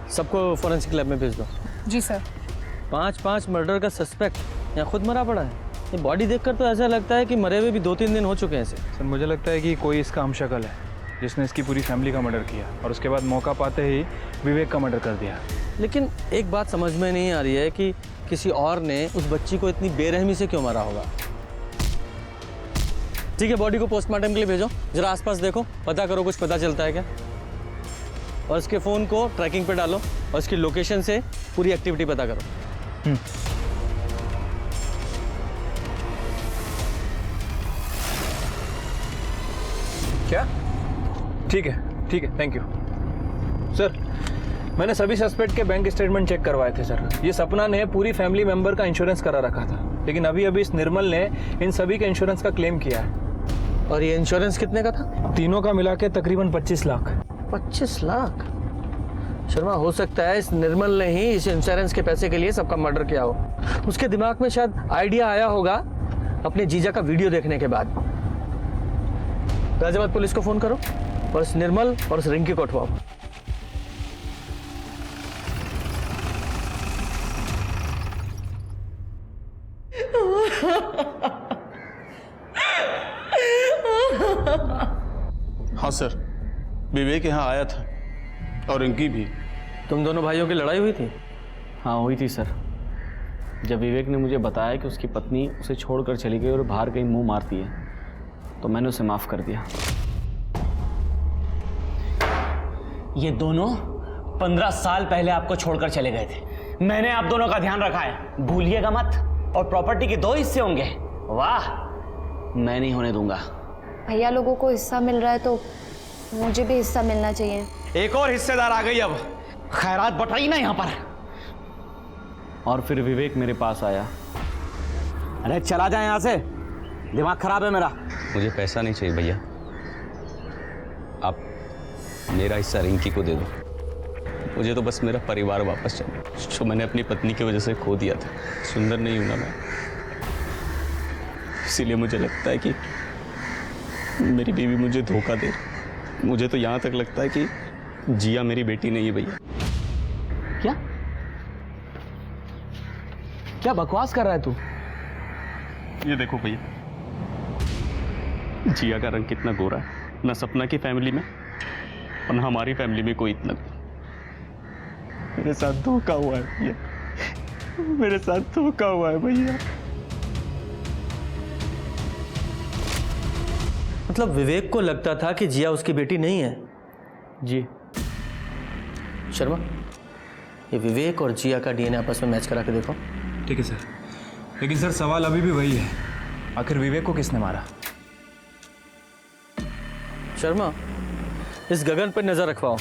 C: सबको फॉरेंसिक लैब में भेज दो।
O: जी सर।
C: 5 मर्डर का सस्पेक्ट यहाँ खुद मरा पड़ा है। ये बॉडी देखकर तो ऐसा लगता है कि मरे हुए भी 2-3 दिन हो चुके हैं इसे।
L: सर, मुझे लगता है कि कोई इसका हमशक्ल है जिसने इसकी पूरी फैमिली का मर्डर किया और उसके बाद मौका पाते ही विवेक का मर्डर कर दिया।
C: लेकिन एक बात समझ में नहीं आ रही है कि किसी और ने उस बच्ची को इतनी बेरहमी से क्यों मारा होगा। ठीक है, बॉडी को पोस्टमार्टम के लिए भेजो, जरा आसपास देखो, पता करो कुछ पता चलता है क्या, और इसके फ़ोन को ट्रैकिंग पे डालो और इसकी लोकेशन से पूरी एक्टिविटी पता करो।
L: क्या? ठीक है, थैंक यू सर। मैंने सभी सस्पेक्ट के बैंक स्टेटमेंट चेक करवाए थे सर। ये सपना ने पूरी फैमिली मेंबर का इंश्योरेंस करा रखा था, लेकिन अभी इस निर्मल ने इन सभी के इंश्योरेंस का क्लेम किया है।
C: और ये इंश्योरेंस कितने का था?
L: तीनों का मिला के तकरीबन 25 लाख।
C: 25 लाख? शर्मा, हो सकता है इस निर्मल ने ही इस इंश्योरेंस के पैसे के लिए सबका मर्डर किया हो। उसके दिमाग में शायद आइडिया आया होगा अपने जीजा का वीडियो देखने के बाद। गाजियाबाद पुलिस को फोन करो और इस निर्मल और इस रिंकी को उठवाओ।
S: हाँ सर, विवेक यहाँ आया था और रिंकी भी।
C: तुम दोनों भाइयों की लड़ाई हुई थी?
R: हाँ, हुई थी सर। जब विवेक ने मुझे बताया कि उसकी पत्नी उसे छोड़कर चली गई और बाहर कहीं मुंह मारती है, तो मैंने उसे माफ़ कर दिया।
M: ये दोनों 15 साल पहले आपको छोड़कर चले गए थे। मैंने आप दोनों का ध्यान रखा है, भूलिएगा मत। और प्रॉपर्टी के 2 हिस्से होंगे। वाह, मैं नहीं होने दूंगा।
Q: भैया लोगों को हिस्सा मिल रहा है तो मुझे भी हिस्सा मिलना चाहिए।
M: एक और हिस्सेदार आ गई, अब खैरात बटाई ना यहाँ पर।
R: और फिर विवेक मेरे पास आया।
M: अरे चला जाए यहाँ से, दिमाग खराब है मेरा।
C: मुझे पैसा नहीं चाहिए भैया, आप मेरा हिस्सा रिंकी को दे दो। मुझे तो बस मेरा परिवार वापस चाहिए, जो मैंने अपनी पत्नी की वजह से खो दिया था। सुंदर नहीं हूं ना मैं, इसीलिए मुझे लगता है कि मेरी बीवी मुझे धोखा दे। मुझे तो यहाँ तक लगता है कि जिया मेरी बेटी नहीं है भैया।
M: क्या क्या बकवास कर रहा है तू?
S: ये देखो भैया, जिया का रंग कितना गोरा है, ना सपना की फैमिली में और ना हमारी फैमिली में कोई इतना। मेरे साथ धोखा हुआ है भैया, मेरे साथ धोखा हुआ है भैया।
K: मतलब विवेक को लगता था कि जिया उसकी बेटी नहीं है?
R: जी।
K: शर्मा, ये विवेक और जिया का डीएनए आपस में मैच करा के देखो।
L: ठीक है सर, लेकिन सर सवाल अभी भी वही है, आखिर विवेक को किसने मारा?
K: शर्मा, इस गगन पर नजर रखवाओ,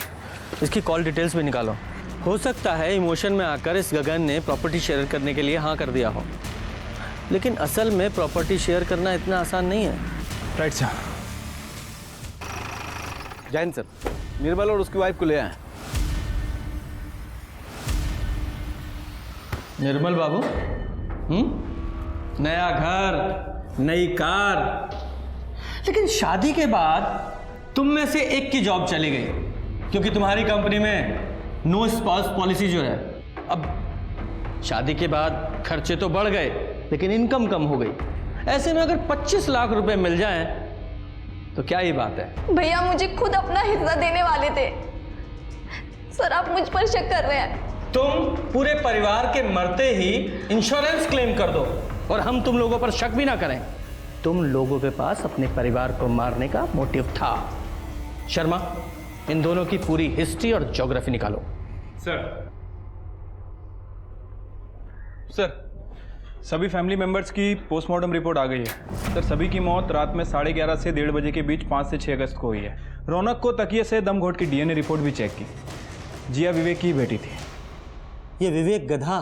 K: इसकी कॉल डिटेल्स भी निकालो। हो सकता है इमोशन में आकर इस गगन ने प्रॉपर्टी शेयर करने के लिए हाँ कर दिया हो, लेकिन असल में प्रॉपर्टी शेयर करना इतना आसान नहीं है।
L: Right sir.
F: Jain sir, Nirmal और उसकी वाइफ को ले आए।
K: निर्मल बाबू, नया घर, नई कार, लेकिन शादी के बाद तुम में से एक की जॉब चली गई, क्योंकि तुम्हारी कंपनी में नो स्पाउस पॉलिसी जो है। अब शादी के बाद खर्चे तो बढ़ गए, लेकिन इनकम कम हो गई। ऐसे में अगर 25 लाख रुपए मिल जाएं, तो क्या ही बात है।
Q: भैया मुझे खुद अपना हिस्सा देने वाले थे, सर आप मुझ पर शक कर रहे हैं।
K: तुम पूरे परिवार के मरते ही इंश्योरेंस क्लेम कर दो और हम तुम लोगों पर शक भी ना करें। तुम लोगों के पास अपने परिवार को मारने का मोटिव था। शर्मा, इन दोनों की पूरी हिस्ट्री और ज्योग्राफी निकालो।
L: सर, सभी फैमिली मेंबर्स की पोस्टमार्टम रिपोर्ट आ गई है। सर, सभी की मौत रात में 11:30 से 1:30 बजे के बीच 5 से 6 अगस्त को हुई है। रौनक को तकिए से दम घोट की डीएनए रिपोर्ट भी चेक की। जिया विवेक की बेटी थी।
K: ये विवेक गधा,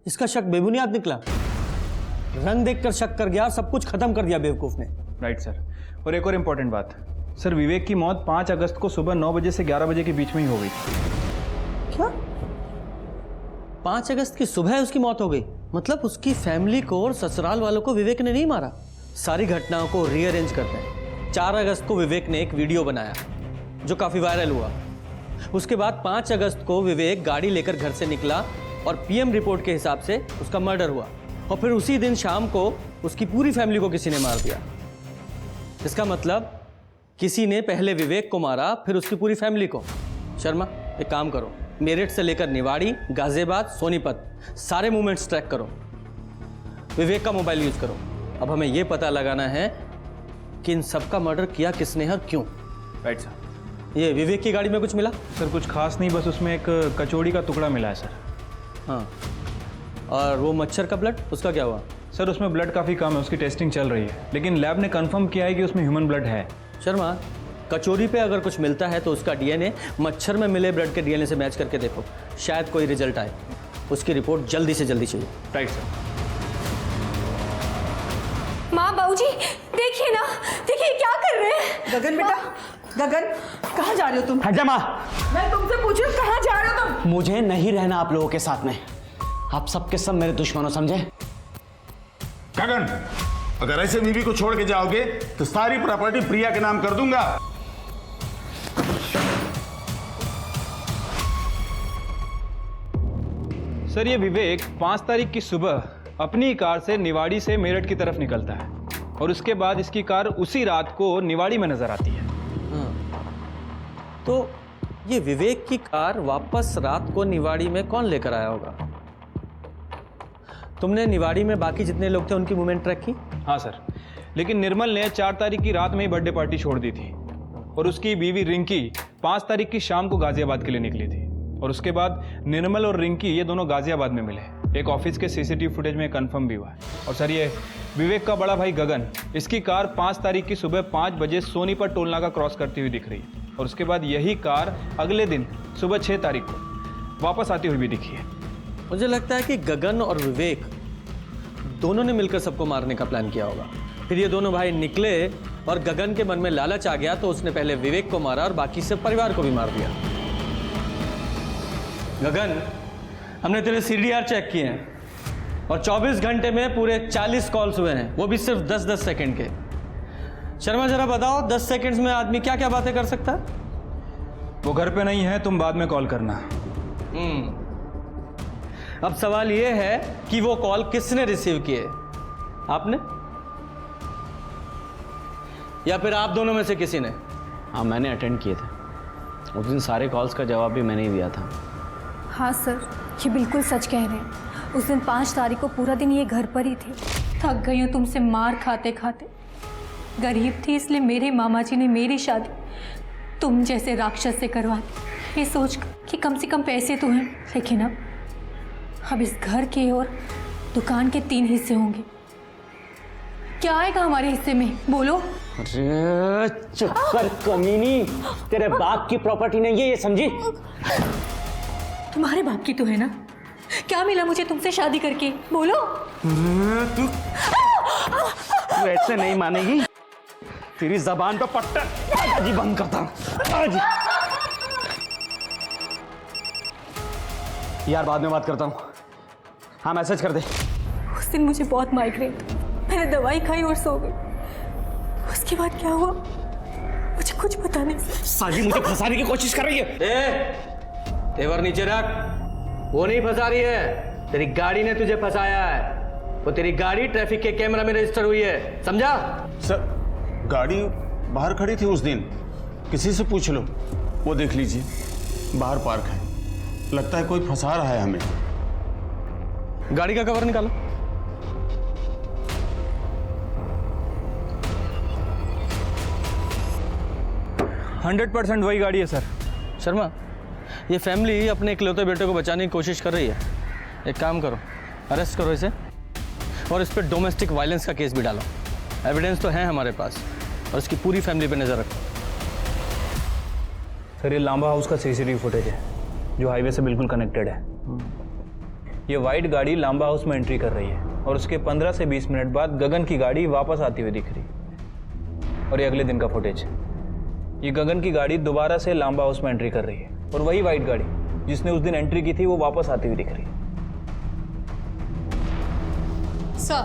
K: इसका शक बेबुनियाद निकला। रंग देखकर शक कर गया, सब कुछ खत्म कर दिया बेवकूफ ने।
L: Right sir. और एक और इम्पोर्टेंट बात सर, विवेक की मौत 5 अगस्त को सुबह 9 बजे से 11 बजे के बीच में ही हो गई थी।
K: क्या? 5 अगस्त की सुबह उसकी मौत हो गई? मतलब उसकी फैमिली को और ससुराल वालों को विवेक ने नहीं मारा। सारी घटनाओं को रीअरेंज करते हैं। 4 अगस्त को विवेक ने एक वीडियो बनाया जो काफी वायरल हुआ। उसके बाद 5 अगस्त को विवेक गाड़ी लेकर घर से निकला और पीएम रिपोर्ट के हिसाब से उसका मर्डर हुआ। और फिर उसी दिन शाम को उसकी पूरी फैमिली को किसी ने मार दिया। इसका मतलब किसी ने पहले विवेक को मारा, फिर उसकी पूरी फैमिली को। शर्मा, एक काम करो, मेरठ से लेकर निवाड़ी, गाजियाबाद, सोनीपत सारे मूवमेंट्स ट्रैक करो। विवेक का मोबाइल यूज करो। अब हमें यह पता लगाना है कि इन सबका मर्डर किया किसने है और क्यों।
L: Right sir.
K: ये विवेक की गाड़ी में कुछ मिला?
L: सर, कुछ खास नहीं, बस उसमें एक कचौड़ी का टुकड़ा मिला है सर।
K: हाँ, और वो मच्छर का ब्लड, उसका क्या हुआ?
L: सर, उसमें ब्लड काफ़ी कम है, उसकी टेस्टिंग चल रही है, लेकिन लैब ने कंफर्म किया है कि उसमें ह्यूमन ब्लड है।
K: शर्मा, कचौरी पे अगर कुछ मिलता है तो उसका डीएनए मच्छर में मिले ब्लड के डीएनए से मैच करके देखो, शायद कोई रिजल्ट आए। उसकी रिपोर्ट जल्दी से जल्दी चाहिए।
L: Right sir.
D: माँ, बाबूजी, देखिए ना, देखिए क्या कर रहे हैं।
J: गगन बेटा, गगन कहाँ जा रहे हो तुम?
M: हट जा माँ।
J: मैं तुमसे पूछ रही हूँ कहाँ जा रहे हो तुम?
M: मुझे नहीं रहना आप लोगों के साथ में। आप सबके सब मेरे दुश्मनों, समझे?
T: गगन, अगर ऐसे बीवी को छोड़ के जाओगे तो सारी प्रॉपर्टी प्रिया के नाम कर दूंगा।
L: सर, ये विवेक 5 तारीख की सुबह अपनी कार से निवाड़ी से मेरठ की तरफ निकलता है और उसके बाद इसकी कार उसी रात को निवाड़ी में नजर आती है।
K: तो ये विवेक की कार वापस रात को निवाड़ी में कौन लेकर आया होगा? तुमने निवाड़ी में बाकी जितने लोग थे उनकी मूवमेंट ट्रैक की?
L: हाँ सर, लेकिन निर्मल ने 4 तारीख की रात में ही बर्थडे पार्टी छोड़ दी थी और उसकी बीवी रिंकी 5 तारीख की शाम को गाजियाबाद के लिए निकली थी और उसके बाद निर्मल और रिंकी ये दोनों गाजियाबाद में मिले। एक ऑफिस के सीसीटीवी फुटेज में कंफर्म भी हुआ है। और सर, ये विवेक का बड़ा भाई गगन, इसकी कार 5 तारीख की सुबह 5 बजे सोनीपत टोल नाका क्रॉस करती हुई दिख रही है और उसके बाद यही कार अगले दिन सुबह 6 तारीख को वापस आती हुई भी दिखी है।
K: मुझे लगता है कि गगन और विवेक दोनों ने मिलकर सबको मारने का प्लान किया होगा। फिर ये दोनों भाई निकले और गगन के मन में लालच आ गया तो उसने पहले विवेक को मारा और बाकी सब परिवार को भी मार दिया। गगन, हमने तेरे सीडीआर चेक किए हैं और 24 घंटे में पूरे 40 कॉल्स हुए हैं, वो भी सिर्फ 10-10 सेकंड के। शर्मा, जरा बताओ 10 सेकंड्स में आदमी क्या क्या बातें कर सकता है?
L: वो घर पे नहीं है, तुम बाद में कॉल करना।
K: अब सवाल यह है कि वो कॉल किसने रिसीव किए? आपने या फिर आप दोनों में से किसी ने?
M: हाँ, मैंने अटेंड किए थे। उस दिन सारे कॉल्स का जवाब भी मैंने ही दिया था।
D: हाँ सर, ये बिल्कुल सच कह रहे हैं। उस दिन 5 तारीख को पूरा दिन ये घर पर ही थे। थक गई हूँ तुमसे मार खाते खाते। गरीब थी इसलिए मेरे मामा जी ने मेरी शादी तुम जैसे राक्षस से करवा दी, ये सोच कि कम से कम पैसे तो हैं। लेकिन अब इस घर के और दुकान के 3 हिस्से होंगे। क्या आएगा हमारे हिस्से में, बोलो?
M: अरे चुप कर कमीनी, तेरे बाप की प्रॉपर्टी नहीं है, ये समझी?
D: तुम्हारे बाप की तो है ना। क्या मिला मुझे तुमसे शादी करके, बोलो?
M: तू ऐसे नहीं मानेगी। तेरी जबान पे पट्टा आज ही बंद करता हूं, आज ही। यार, बाद में बात करता हूं। हाँ, मैसेज कर दे।
D: उस दिन मुझे बहुत माइग्रेन था, मैंने दवाई खाई और सो गई। उसके बाद क्या हुआ मुझे कुछ पता नहीं।
M: साजी मुझे फंसाने की कोशिश कर रही है।
K: तेवर नीचे रख। वो नहीं फंसा रही है, तेरी गाड़ी ने तुझे फंसाया है। वो तेरी गाड़ी ट्रैफिक के कैमरा में रजिस्टर हुई है, समझा?
T: सर, गाड़ी बाहर खड़ी थी उस दिन, किसी से पूछ लो, वो देख लीजिए, बाहर पार्क है। लगता है कोई फंसा रहा है हमें।
K: गाड़ी का कवर निकालो।
C: हंड्रेड 100% वही गाड़ी है सर। शर्मा, ये फैमिली अपने इकलौते बेटे को बचाने की कोशिश कर रही है। एक काम करो, अरेस्ट करो इसे और इस पर डोमेस्टिक वायलेंस का केस भी डालो। एविडेंस तो है हमारे पास और इसकी पूरी फैमिली पे नजर रखो।
L: सर ये लांबा हाउस का सीसीटीवी फुटेज है जो हाईवे से बिल्कुल कनेक्टेड है। ये वाइट गाड़ी लांबा हाउस में एंट्री कर रही है और उसके 15 से 20 मिनट बाद गगन की गाड़ी वापस आती हुई दिख रही। और ये अगले दिन का फुटेज। ये गगन की गाड़ी दोबारा से लांबा हाउस में एंट्री कर रही है और वही वाइट गाड़ी जिसने उस दिन एंट्री की थी वो वापस आती हुई दिख रही है।
O: सर,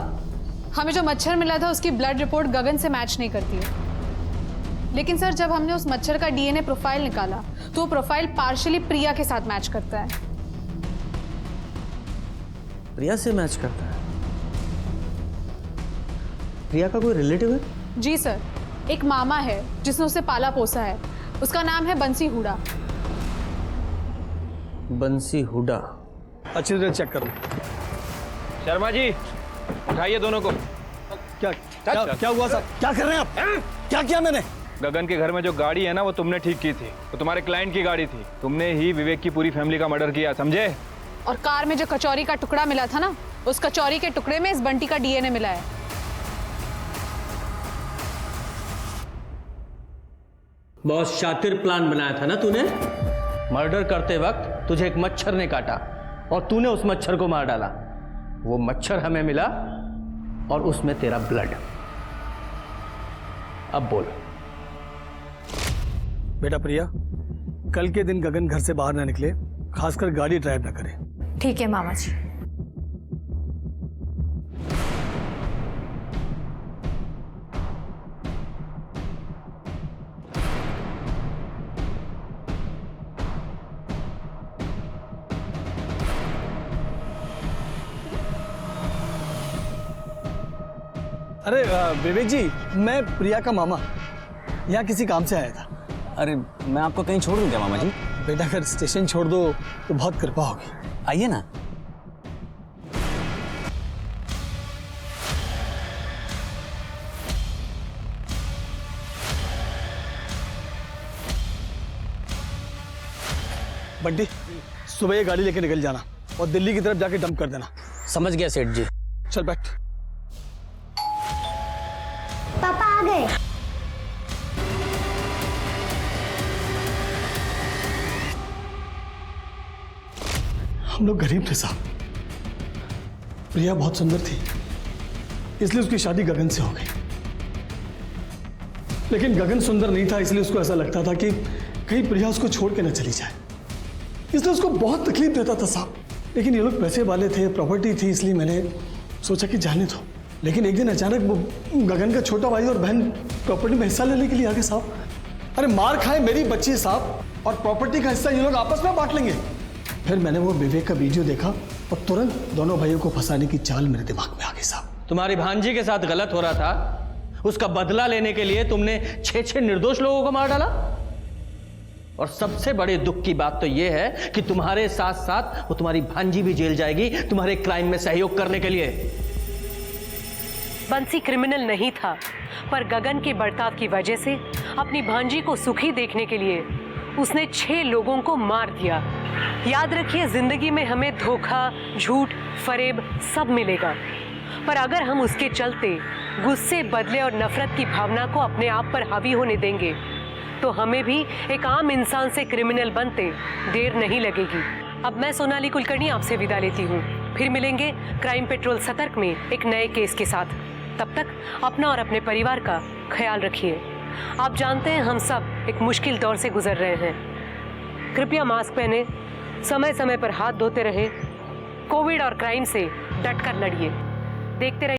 O: हमें जो मच्छर मिला था उसकी ब्लड रिपोर्ट गगन से मैच नहीं करती है। लेकिन सर, जब हमने उस मच्छर का डीएनए प्रोफाइल निकाला तो वो प्रोफाइल पार्शियली प्रिया के साथ मैच करता है।
K: प्रिया से मैच करता है? प्रिया का कोई रिलेटिव है?
O: जी सर, एक मामा है जिसने उसे पाला पोसा है। उसका नाम है बंसी हुडा।
K: बंसी हुडा? अच्छी तरह चेक कर लो।
L: शर्मा जी, उठाइए दोनों को।
K: क्या हुआ साहब? क्या कर रहे हैं आप? क्या किया मैंने?
L: गगन के घर में जो गाड़ी है ना वो तुमने ठीक की थी। वो तुम्हारे क्लाइंट की गाड़ी थी। तुमने ही विवेक की पूरी फैमिली का मर्डर किया, समझे?
O: और कार में जो कचौरी का टुकड़ा मिला था ना, उस कचौरी के टुकड़े में इस बंटी का डीएनए मिला है।
C: बहुत शातिर प्लान बनाया था ना तूने। मर्डर करते वक्त तुझे एक मच्छर ने काटा और तूने उस मच्छर को मार डाला। वो मच्छर हमें मिला और उसमें तेरा ब्लड। अब बोल।
K: बेटा प्रिया, कल के दिन गगन घर से बाहर ना निकले, खासकर गाड़ी ड्राइव ना करे।
D: ठीक है मामा जी।
K: अरे विवेक जी, मैं प्रिया का मामा यहाँ किसी काम से आया था।
C: अरे मैं आपको कहीं छोड़ दूं क्या मामा जी?
K: बेटा अगर स्टेशन छोड़ दो तो बहुत कृपा होगी।
C: आइए ना।
K: बंटी, सुबह ये गाड़ी लेके निकल जाना और दिल्ली की तरफ जाके डंप कर देना।
C: समझ गया सेठ जी।
K: चल बैठ।
U: पापा आ गए।
K: हम लोग गरीब थे साहब। प्रिया बहुत सुंदर थी, इसलिए उसकी शादी गगन से हो गई। लेकिन गगन सुंदर नहीं था, इसलिए उसको ऐसा लगता था कि कहीं प्रिया उसको छोड़ के न चली जाए, इसलिए उसको बहुत तकलीफ देता था साहब। लेकिन ये लोग पैसे वाले थे, प्रॉपर्टी थी, इसलिए मैंने सोचा कि जाने दो। लेकिन एक दिन अचानक वो गगन का छोटा भाई और बहन प्रॉपर्टी में हिस्सा लेने के लिए आ गए साहब। अरे मार खाए मेरी बच्ची साहब, और प्रॉपर्टी का हिस्सा ये लोग आपस में बांट लेंगे। फिर मैंने वो विवेक का वीडियो देखा और तुरंत दोनों भाइयों को फंसाने की चाल मेरे दिमाग में आ गई साहब।
C: तुम्हारी भांजी के साथ गलत हो रहा था, उसका बदला लेने के लिए तुमने 6 निर्दोष लोगों को मार डाला। और सबसे बड़े दुख की बात तो यह है कि तुम्हारे साथ साथ वो तुम्हारी भांजी भी जेल जाएगी तुम्हारे क्राइम में सहयोग करने के लिए।
B: बंसी क्रिमिनल नहीं था, पर गगन के बर्ताव की वजह से अपनी भांजी को सुखी देखने के लिए उसने 6 लोगों को मार दिया। याद रखिए, जिंदगी में हमें धोखा, झूठ, फरेब सब मिलेगा, पर अगर हम उसके चलते गुस्से, बदले और नफरत की भावना को अपने आप पर हावी होने देंगे तो हमें भी एक आम इंसान से क्रिमिनल बनते देर नहीं लगेगी। अब मैं सोनाली कुलकर्णी आपसे विदा लेती हूँ। फिर मिलेंगे क्राइम पेट्रोल सतर्क में एक नए केस के साथ। तब तक अपना और अपने परिवार का ख्याल रखिए। आप जानते हैं हम सब एक मुश्किल दौर से गुजर रहे हैं। कृपया मास्क पहने, समय समय पर हाथ धोते रहे, कोविड और क्राइम से डटकर लड़िए। देखते रहिए।